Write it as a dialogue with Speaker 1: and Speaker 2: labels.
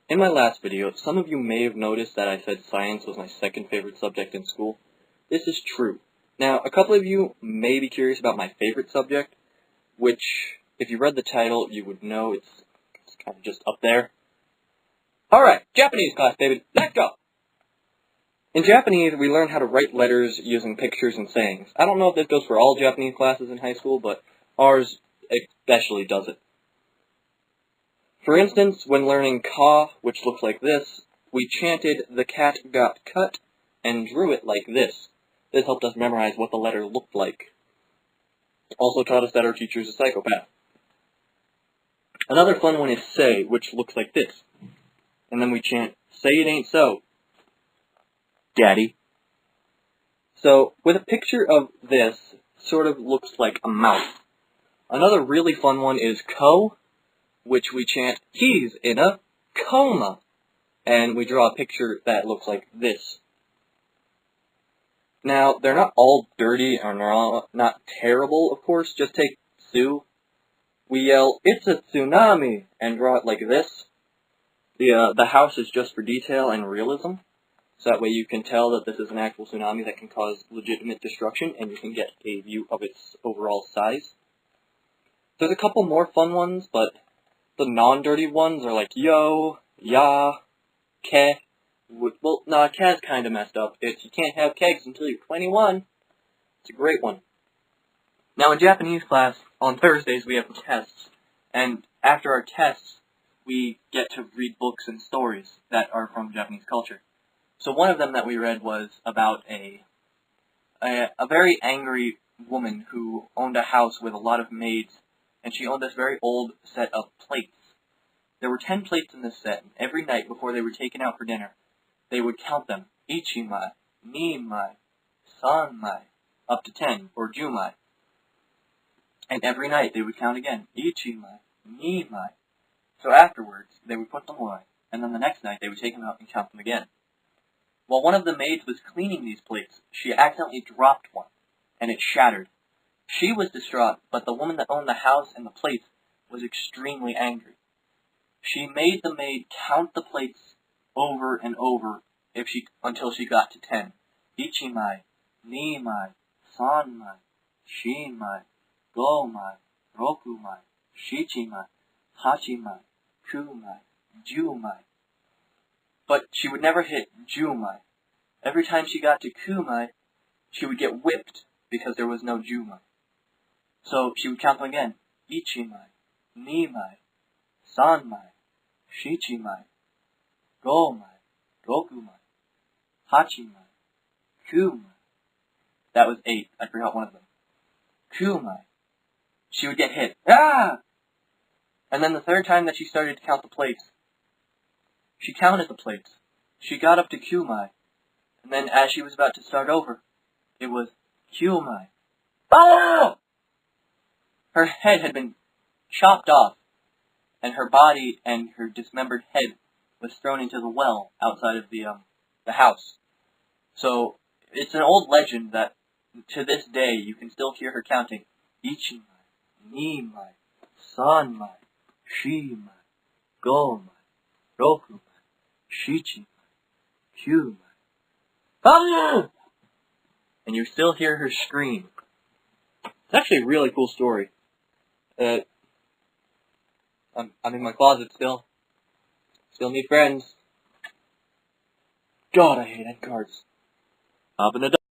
Speaker 1: In my last video, some of you may have noticed that I said science was my second favorite subject in school. This is true. Now, a couple of you may be curious about my favorite subject, which, if you read the title, you would know it's kind of just up there. Alright, Japanese class, baby. Let's go! In Japanese, we learn how to write letters using pictures and sayings. I don't know if this goes for all Japanese classes in high school, but ours especially does it. For instance, when learning ka, which looks like this, we chanted "the cat got cut" and drew it like this. This helped us memorize what the letter looked like. Also taught us that our teacher is a psychopath. Another fun one is say, which looks like this. And then we chant, "Say it ain't so, Daddy." So, with a picture of this, sort of looks like a mouth. Another really fun one is ko, which we chant, "He's in a coma." And we draw a picture that looks like this. Now, they're not all dirty or not terrible, of course. Just take Sue. We yell, "It's a tsunami," and draw it like this. The house is just for detail and realism. So that way you can tell that this is an actual tsunami that can cause legitimate destruction, and you can get a view of its overall size. There's a couple more fun ones, but the non-dirty ones are like yo, ya, ke. Well, nah, ke's kind of messed up. You can't have kegs until you're 21. It's a great one. Now, in Japanese class, on Thursdays, we have tests. And after our tests, we get to read books and stories that are from Japanese culture. So one of them that we read was about a very angry woman who owned a house with a lot of maids, and she owned this very old set of plates. There were 10 plates in this set, and every night before they were taken out for dinner, they would count them, ichimai, nimai, sanmai, up to 10, or jumai. And every night they would count again, ichimai, nimai. So afterwards, they would put them away, and then the next night they would take them out and count them again. While one of the maids was cleaning these plates, she accidentally dropped one, and it shattered. She was distraught, but the woman that owned the house and the plates was extremely angry. She made the maid count the plates over and over until she got to 10. Ichimai, nimai, sanmai, shinmai, gomai, rokumai, shichimai, hachimai, kumai, jumai. But she would never hit jumai. Every time she got to kumai, she would get whipped because there was no jumai. So she would count them again. Ichimai, nimai, sanmai, shichimai, gomai, rokumai, hachimai, kumai. That was 8. I forgot one of them. Kumai. She would get hit. Ah! And then the third time that she started to count the plates, she counted the plates. She got up to kumai. And then as she was about to start over, it was kumai. Ah! Her head had been chopped off, and her body and her dismembered head was thrown into the well outside of the house. So, it's an old legend that to this day you can still hear her counting ichimai, nimai, sanmai, shimai, gomai, rokumai, shichimai, kumai. Ah! And you still hear her scream. It's actually a really cool story. I'm in my closet still. Still need friends. God, I hate end cards. Hop in the